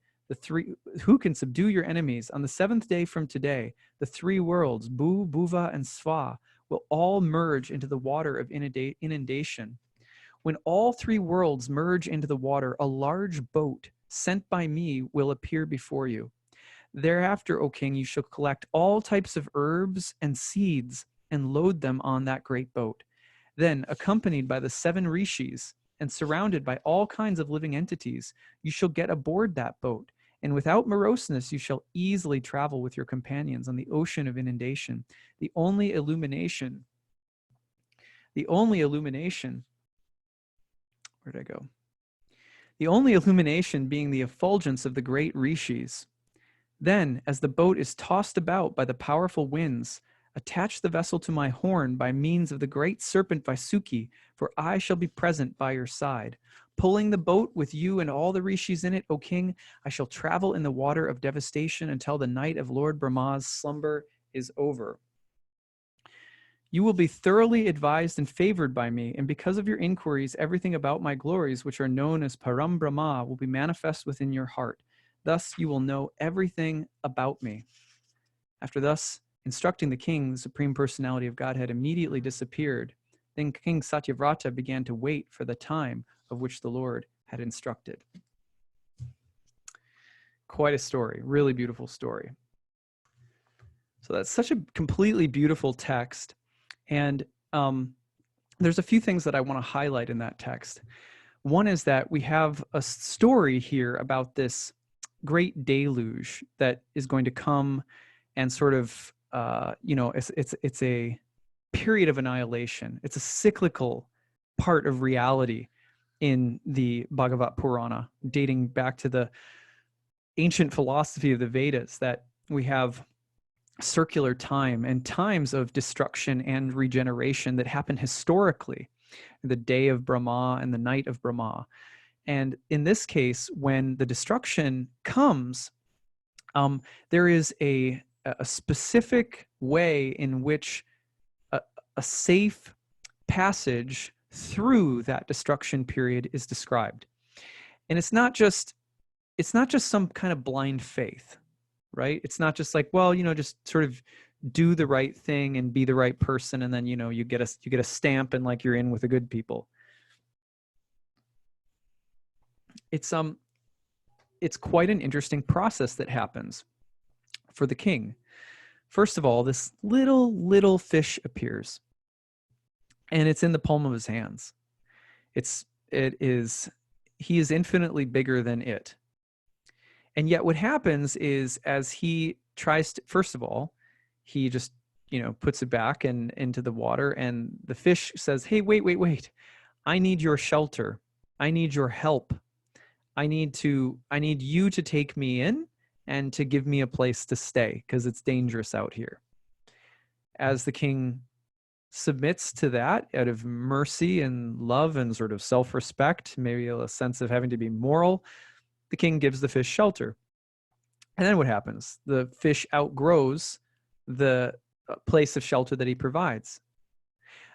Who can subdue your enemies on the seventh day from today? The three worlds, Bhu, Bhuva, and Sva, will all merge into the water of inundation. When all three worlds merge into the water, a large boat sent by me will appear before you. Thereafter, O king, you shall collect all types of herbs and seeds and load them on that great boat. Then, accompanied by the 7 rishis and surrounded by all kinds of living entities, you shall get aboard that boat. And without moroseness, you shall easily travel with your companions on the ocean of inundation. The only illumination, where did I go? The only illumination being the effulgence of the great rishis. Then, as the boat is tossed about by the powerful winds, attach the vessel to my horn by means of the great serpent Vaisuki, for I shall be present by your side. Pulling the boat with you and all the rishis in it, O king, I shall travel in the water of devastation until the night of Lord Brahma's slumber is over. You will be thoroughly advised and favored by me, and because of your inquiries, everything about my glories, which are known as Param Brahma, will be manifest within your heart. Thus you will know everything about me. After thus instructing the king, the Supreme Personality of Godhead immediately disappeared. Then King Satyavrata began to wait for the time of which the Lord had instructed. Quite a story, really beautiful story. So that's such a completely beautiful text. And there's a few things that I want to highlight in that text. One is that we have a story here about this great deluge that is going to come and sort of, it's a period of annihilation. It's a cyclical part of reality in the Bhagavad Purana, dating back to the ancient philosophy of the Vedas, that we have circular time and times of destruction and regeneration that happen historically, the day of Brahma and the night of Brahma. And in this case, when the destruction comes, there is a specific way in which a safe passage through that destruction period is described. And it's not just some kind of blind faith, right? It's not just like, well, just sort of do the right thing and be the right person, and then you get a stamp and like you're in with the good people. It's quite an interesting process that happens for the king. First of all, this little fish appears, and it's in the palm of his hands. He is infinitely bigger than it. And yet what happens is, as he tries to, first of all, he just, puts it back into the water, and the fish says, hey, wait. I need your shelter. I need your help. I need you to take me in and to give me a place to stay, because it's dangerous out here. As the king submits to that out of mercy and love and sort of self-respect, maybe a sense of having to be moral, the king gives the fish shelter. And then what happens? The fish outgrows the place of shelter that he provides,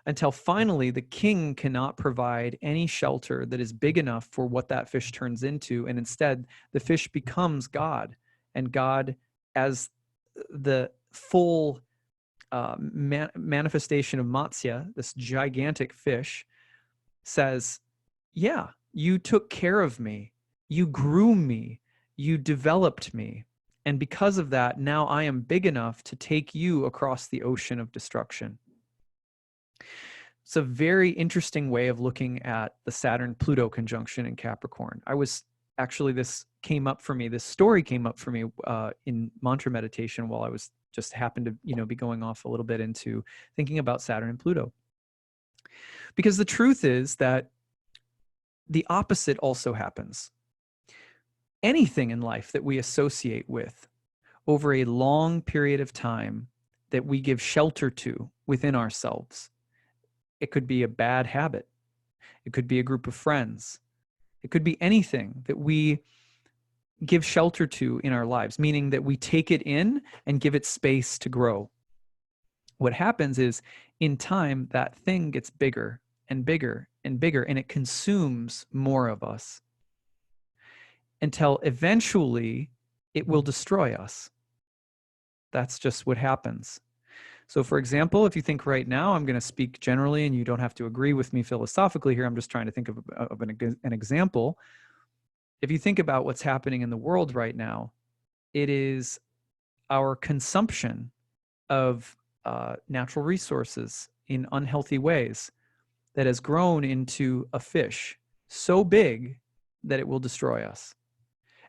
until finally the king cannot provide any shelter that is big enough for what that fish turns into. And instead, the fish becomes God. And God, as the full manifestation of Matsya, this gigantic fish, says, yeah, you took care of me. You grew me. You developed me. And because of that, now I am big enough to take you across the ocean of destruction. It's a very interesting way of looking at the Saturn-Pluto conjunction in Capricorn. This story came up for me in mantra meditation while I was just happened to, be going off a little bit into thinking about Saturn and Pluto. Because the truth is that the opposite also happens. Anything in life that we associate with over a long period of time that we give shelter to within ourselves. It could be a bad habit. It could be a group of friends. It could be anything that we give shelter to in our lives, meaning that we take it in and give it space to grow. What happens is, in time, that thing gets bigger and bigger and bigger, and it consumes more of us until eventually it will destroy us. That's just what happens. So, for example, if you think right now, I'm going to speak generally, and you don't have to agree with me philosophically here. I'm just trying to think of an example. If you think about what's happening in the world right now, it is our consumption of natural resources in unhealthy ways that has grown into a fish so big that it will destroy us.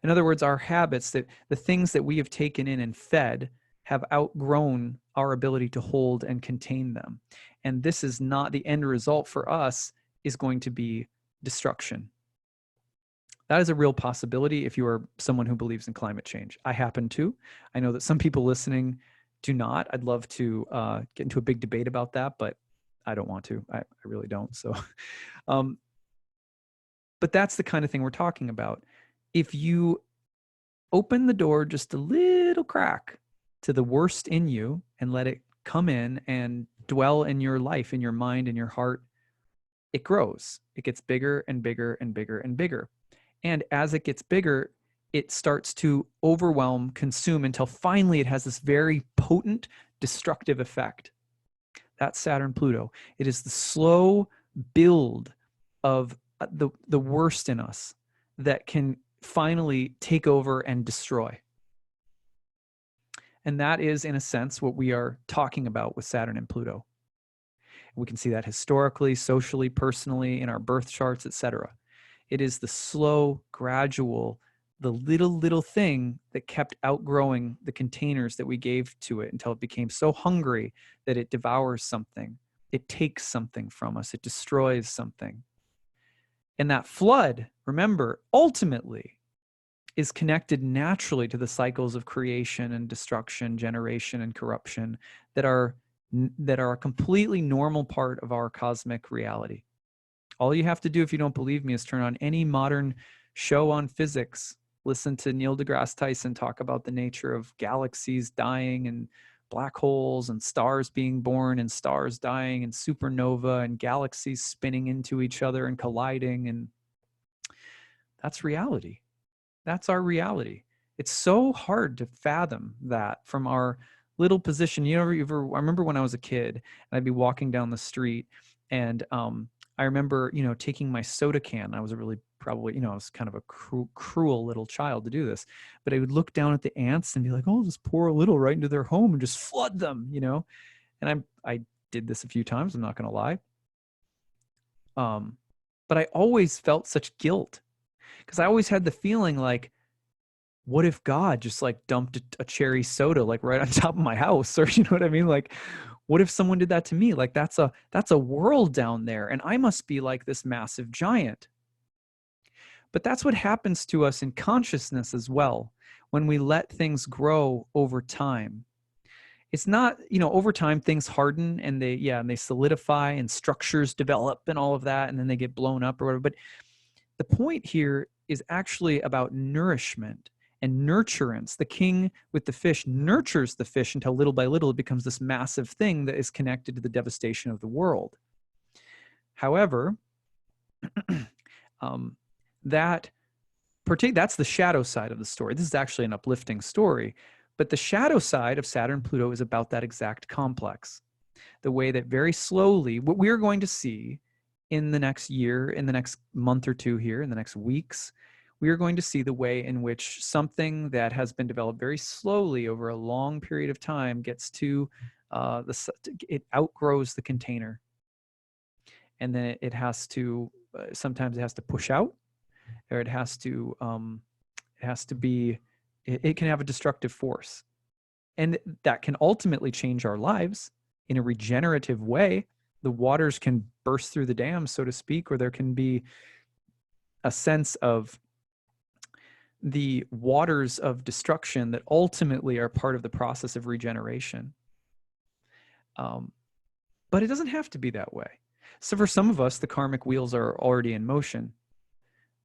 In other words, our habits, that the things that we have taken in and fed, have outgrown our ability to hold and contain them. And this is not the end result for us, is going to be destruction. That is a real possibility if you are someone who believes in climate change. I happen to. I know that some people listening do not. I'd love to get into a big debate about that, but I don't want to. I really don't. So, but that's the kind of thing we're talking about. If you open the door just a little crack to the worst in you and let it come in and dwell in your life, in your mind, in your heart, it grows. It gets bigger and bigger and bigger and bigger. And as it gets bigger, it starts to overwhelm, consume, until finally it has this very potent, destructive effect. That's Saturn Pluto. It is the slow build of the worst in us that can finally take over and destroy. And that is, in a sense, what we are talking about with Saturn and Pluto. We can see that historically, socially, personally, in our birth charts, etc. It is the slow, gradual, the little thing that kept outgrowing the containers that we gave to it until it became so hungry that it devours something. It takes something from us. It destroys something. And that flood, remember, ultimately is connected naturally to the cycles of creation and destruction, generation and corruption that are a completely normal part of our cosmic reality. All you have to do, if you don't believe me, is turn on any modern show on physics. Listen to Neil deGrasse Tyson talk about the nature of galaxies dying and black holes and stars being born and stars dying and supernova and galaxies spinning into each other and colliding. And that's reality. That's our reality. It's so hard to fathom that from our little position. I remember when I was a kid and I'd be walking down the street, and I remember, taking my soda can. I was I was kind of a cruel little child to do this, but I would look down at the ants and be like, oh, just pour a little right into their home and just flood them, and I did this a few times. I'm not going to lie. But I always felt such guilt, because I always had the feeling like, what if God just like dumped a cherry soda like right on top of my house? Or you know what I mean? Like, what if someone did that to me? Like, that's a world down there, and I must be like this massive giant. But that's what happens to us in consciousness as well, when we let things grow over time. It's not, over time things harden and they solidify and structures develop and all of that, and then they get blown up or whatever. But the point here is actually about nourishment and nurturance. The king with the fish nurtures the fish until little by little it becomes this massive thing that is connected to the devastation of the world. However, that's the shadow side of the story. This is actually an uplifting story, but the shadow side of Saturn and Pluto is about that exact complex. The way that very slowly, what we're going to see in the next year, in the next month or two here, in the next weeks, we are going to see the way in which something that has been developed very slowly over a long period of time gets to it outgrows the container, and then it has to sometimes it has to push out, or it can have a destructive force, and that can ultimately change our lives in a regenerative way. The waters can burst through the dam, so to speak, or there can be a sense of the waters of destruction that ultimately are part of the process of regeneration. But it doesn't have to be that way. So for some of us, the karmic wheels are already in motion.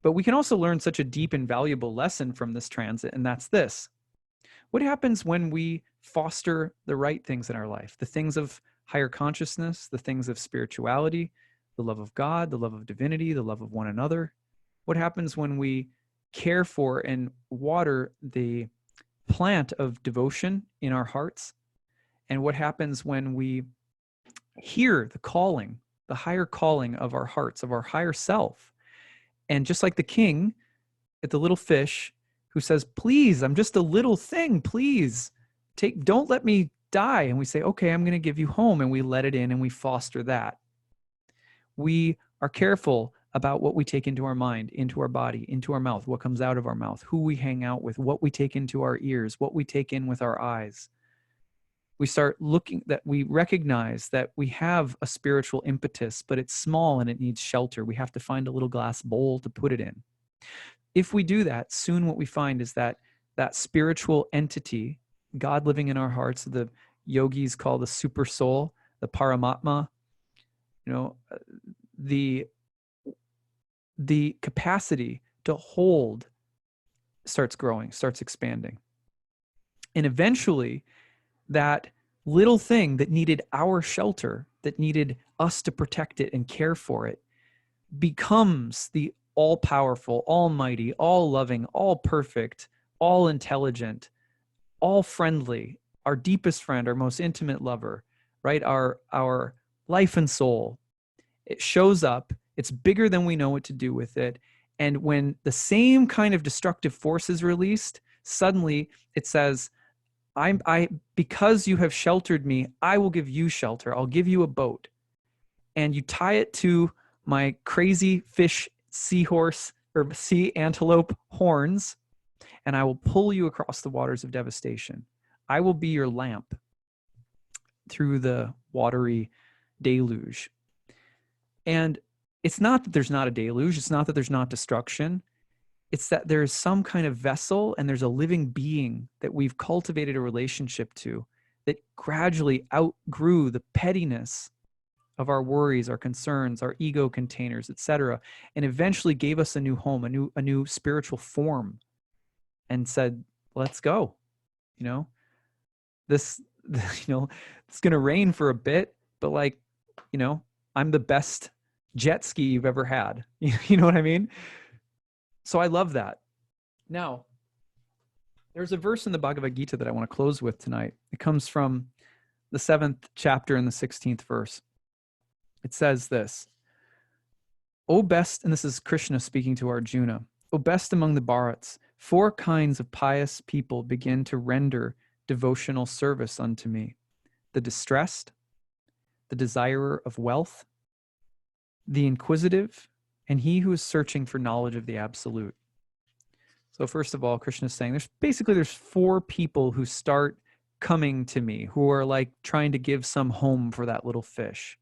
But we can also learn such a deep and valuable lesson from this transit, and that's this. What happens when we foster the right things in our life? The things of higher consciousness, the things of spirituality, the love of God, the love of divinity, the love of one another. What happens when we care for and water the plant of devotion in our hearts? And what happens when we hear the calling, the higher calling of our hearts, of our higher self? And just like the king at the little fish who says, please, I'm just a little thing, please don't let me die. And we say, okay, I'm going to give you home. And we let it in and we foster that. We are careful about what we take into our mind, into our body, into our mouth, what comes out of our mouth, who we hang out with, what we take into our ears, what we take in with our eyes. We start looking that we recognize that we have a spiritual impetus, but it's small and it needs shelter. We have to find a little glass bowl to put it in. If we do that, soon what we find is that that spiritual entity, God living in our hearts, the yogis call the super soul, the paramatma, the capacity to hold starts growing, starts expanding. And eventually, that little thing that needed our shelter, that needed us to protect it and care for it, becomes the all-powerful, almighty, all-loving, all-perfect, all-intelligent, all-friendly, our deepest friend, our most intimate lover, right? Our life and soul. It shows up. It's bigger than we know what to do with it. And when the same kind of destructive force is released, suddenly it says, because you have sheltered me, I will give you shelter. I'll give you a boat. And you tie it to my crazy fish, seahorse, or sea antelope horns, and I will pull you across the waters of devastation. I will be your lamp through the watery deluge. And it's not that there's not a deluge. It's not that there's not destruction. It's that there's some kind of vessel and there's a living being that we've cultivated a relationship to that gradually outgrew the pettiness of our worries, our concerns, our ego containers, etc., and eventually gave us a new home, a new spiritual form, and said, "Let's go." This, it's going to rain for a bit, but I'm the best jet ski you've ever had. You know what I mean? So I love that. Now, there's a verse in the Bhagavad Gita that I want to close with tonight. It comes from the 7th chapter and the 16th verse. It says this, O best, and this is Krishna speaking to Arjuna, O best among the Bharats, 4 kinds of pious people begin to render devotional service unto me. The distressed, the desirer of wealth, the inquisitive, and he who is searching for knowledge of the absolute. So first of all, Krishna is saying there's 4 people who start coming to me, who are like trying to give some home for that little fish.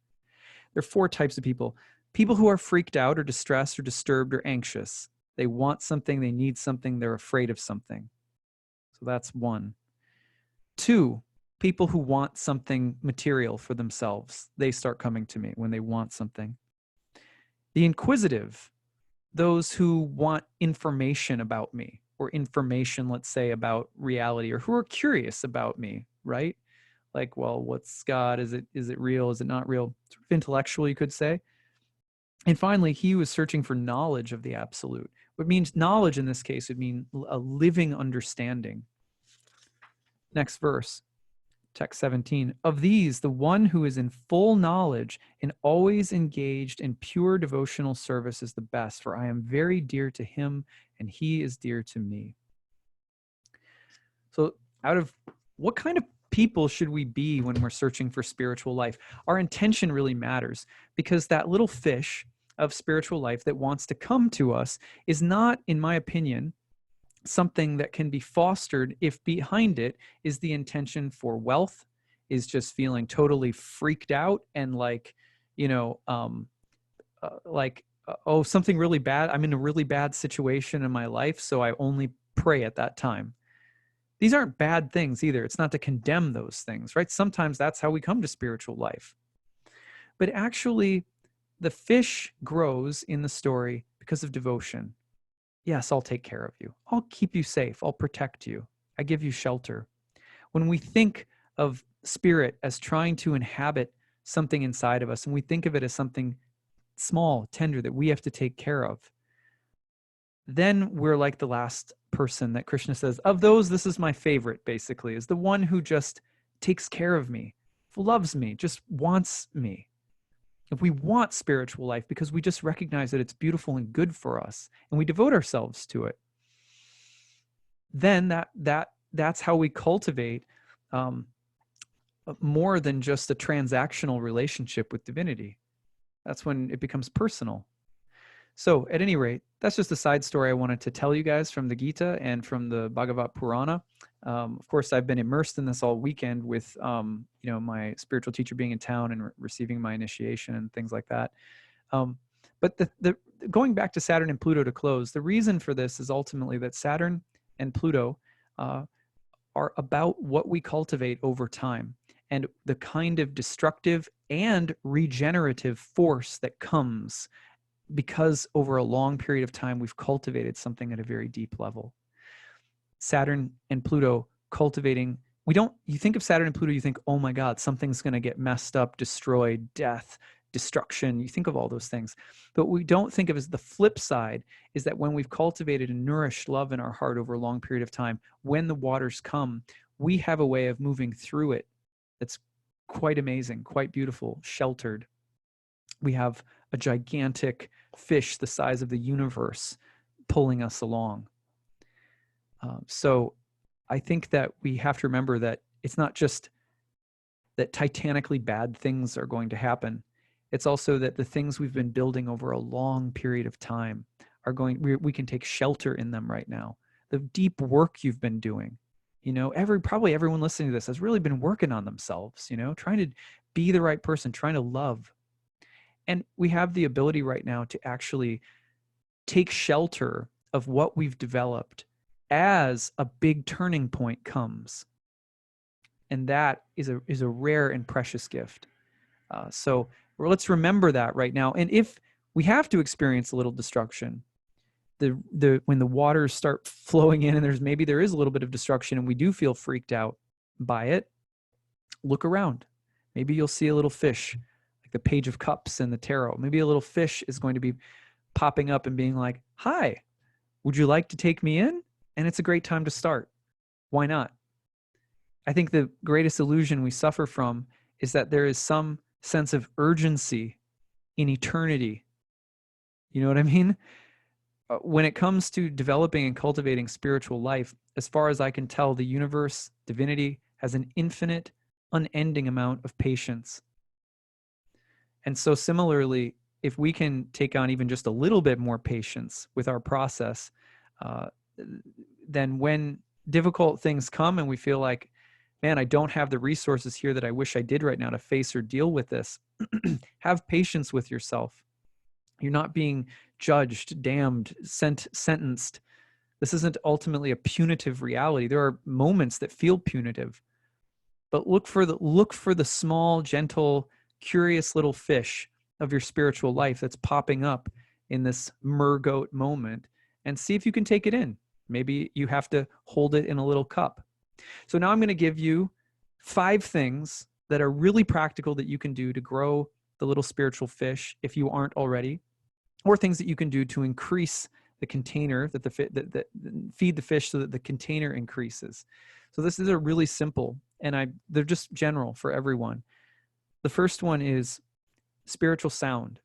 There are 4 types of people. People who are freaked out or distressed or disturbed or anxious. They want something, they need something, they're afraid of something. So that's 1. 2, people who want something material for themselves. They start coming to me when they want something. The inquisitive, those who want information about me, or information, let's say, about reality, or who are curious about me, right? Like, well, what's God? Is it real? Is it not real? Sort of intellectual, you could say. And finally, he who is searching for knowledge of the absolute. What means knowledge in this case would mean a living understanding. Next verse, text 17. Of these, the one who is in full knowledge and always engaged in pure devotional service is the best, for I am very dear to him and he is dear to me. So out of what kind of people should we be when we're searching for spiritual life? Our intention really matters, because that little fish of spiritual life that wants to come to us is not, in my opinion, something that can be fostered if behind it is the intention for wealth, is just feeling totally freaked out and oh, something really bad. I'm in a really bad situation in my life, so I only pray at that time. These aren't bad things either. It's not to condemn those things, right? Sometimes that's how we come to spiritual life. But actually, the fish grows in the story because of devotion. Yes, I'll take care of you. I'll keep you safe. I'll protect you. I give you shelter. When we think of spirit as trying to inhabit something inside of us, and we think of it as something small, tender that we have to take care of, then we're like the last person that Krishna says, of those, this is my favorite, basically, is the one who just takes care of me, loves me, just wants me. If we want spiritual life because we just recognize that it's beautiful and good for us, and we devote ourselves to it, then that's how we cultivate more than just a transactional relationship with divinity. That's when it becomes personal. So at any rate, that's just a side story I wanted to tell you guys from the Gita and from the Bhagavad Purana. Of course, I've been immersed in this all weekend with, my spiritual teacher being in town and receiving my initiation and things like that. But the going back to Saturn and Pluto to close, the reason for this is ultimately that Saturn and Pluto are about what we cultivate over time and the kind of destructive and regenerative force that comes because over a long period of time, we've cultivated something at a very deep level. Saturn and Pluto cultivating, you think of Saturn and Pluto, you think, oh my God, something's going to get messed up, destroyed, death, destruction. You think of all those things. But what we don't think of as the flip side is that when we've cultivated and nourished love in our heart over a long period of time, when the waters come, we have a way of moving through it that's quite amazing, quite beautiful, sheltered. We have a gigantic fish the size of the universe pulling us along. So I think that we have to remember that it's not just that titanically bad things are going to happen. It's also that the things we've been building over a long period of time are we can take shelter in them right now. The deep work you've been doing, probably everyone listening to this has really been working on themselves, trying to be the right person, trying to love. And we have the ability right now to actually take shelter of what we've developed as a big turning point comes. And that is a rare and precious gift. So let's remember that right now. And if we have to experience a little destruction, when the waters start flowing in and there is a little bit of destruction and we do feel freaked out by it, look around. Maybe you'll see a little fish, like the Page of Cups in the tarot. Maybe a little fish is going to be popping up and being like, hi, would you like to take me in? And it's a great time to start. Why not? I think the greatest illusion we suffer from is that there is some sense of urgency in eternity. You know what I mean? When it comes to developing and cultivating spiritual life, as far as I can tell, the universe, divinity, has an infinite, unending amount of patience. And so similarly, if we can take on even just a little bit more patience with our process, then when difficult things come and we feel like, man, I don't have the resources here that I wish I did right now to face or deal with this, have patience with yourself. You're not being judged, damned, sentenced. This isn't ultimately a punitive reality. There are moments that feel punitive, but look for the small, gentle, curious little fish of your spiritual life that's popping up in this mergoat moment and see if you can take it in. Maybe you have to hold it in a little cup. So now I'm going to give you 5 things that are really practical that you can do to grow the little spiritual fish if you aren't already, or things that you can do to increase the container that feed the fish so that the container increases. So this is a really simple, and they're just general for everyone. The first one is spiritual sound.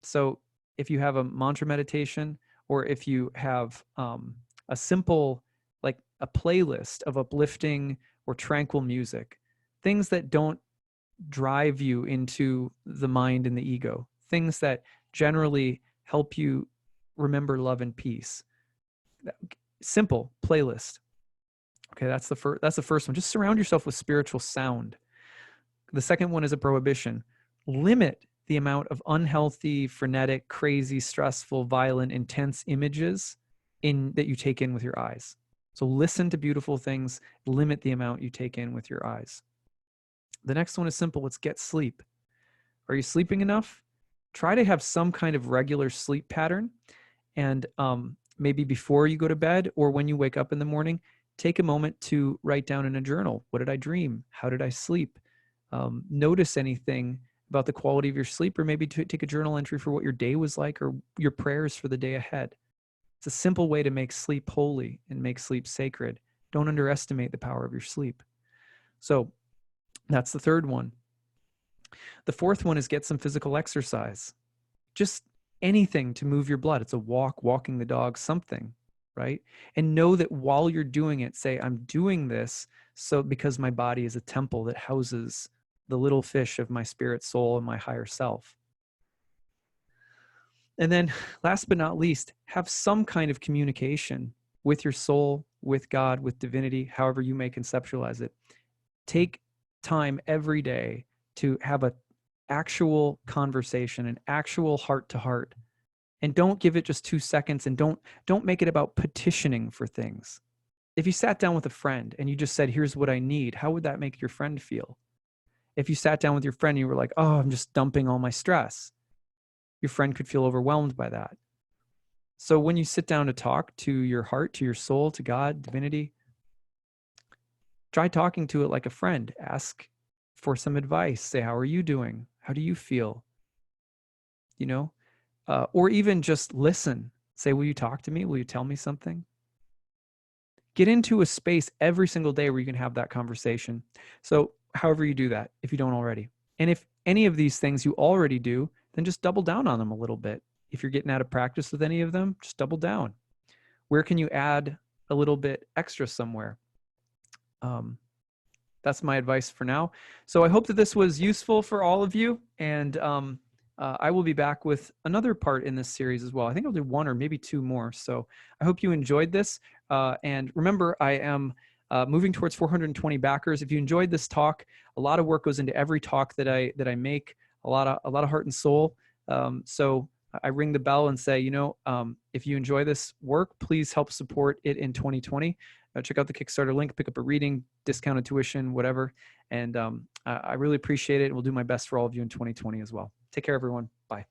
So if you have a mantra meditation, or if you have a simple, like a playlist of uplifting or tranquil music, things that don't drive you into the mind and the ego, things that generally help you remember love and peace. Simple playlist. Okay, that's the first one. Just surround yourself with spiritual sound. The second one is a prohibition. Limit the amount of unhealthy, frenetic, crazy, stressful, violent, intense images that you take in with your eyes. So listen to beautiful things, limit the amount you take in with your eyes. The next one is simple. It's get sleep. Are you sleeping enough? Try to have some kind of regular sleep pattern. And maybe before you go to bed or when you wake up in the morning, take a moment to write down in a journal. What did I dream? How did I sleep? Notice anything about the quality of your sleep, or maybe take a journal entry for what your day was like or your prayers for the day ahead. It's a simple way to make sleep holy and make sleep sacred. Don't underestimate the power of your sleep. So that's the third one. The fourth one is get some physical exercise. Just anything to move your blood. It's a walk, walking the dog, something, right? And know that while you're doing it, say, I'm doing this so because my body is a temple that houses the little fish of my spirit, soul, and my higher self. And then last but not least, have some kind of communication with your soul, with God, with divinity, however you may conceptualize it. Take time every day to have an actual conversation, an actual heart to heart. And don't give it just 2 seconds, and don't make it about petitioning for things. If you sat down with a friend and you just said, here's what I need, how would that make your friend feel? If you sat down with your friend and you were like, oh, I'm just dumping all my stress, your friend could feel overwhelmed by that. So when you sit down to talk to your heart, to your soul, to God, divinity, try talking to it like a friend. Ask for some advice. Say, how are you doing? How do you feel? You know, or even just listen. Say, will you talk to me? Will you tell me something? Get into a space every single day where you can have that conversation. So however you do that, if you don't already. And if any of these things you already do, then just double down on them a little bit. If you're getting out of practice with any of them, just double down. Where can you add a little bit extra somewhere? That's my advice for now. So I hope that this was useful for all of you. And I will be back with another part in this series as well. I think I'll do 1 or maybe 2 more. So I hope you enjoyed this. And remember, I am moving towards 420 backers. If you enjoyed this talk, a lot of work goes into every talk that I make, a lot of heart and soul. So I ring the bell and say, if you enjoy this work, please help support it in 2020. Check out the Kickstarter link, pick up a reading, discounted tuition, whatever. And I really appreciate it. We'll do my best for all of you in 2020 as well. Take care, everyone. Bye.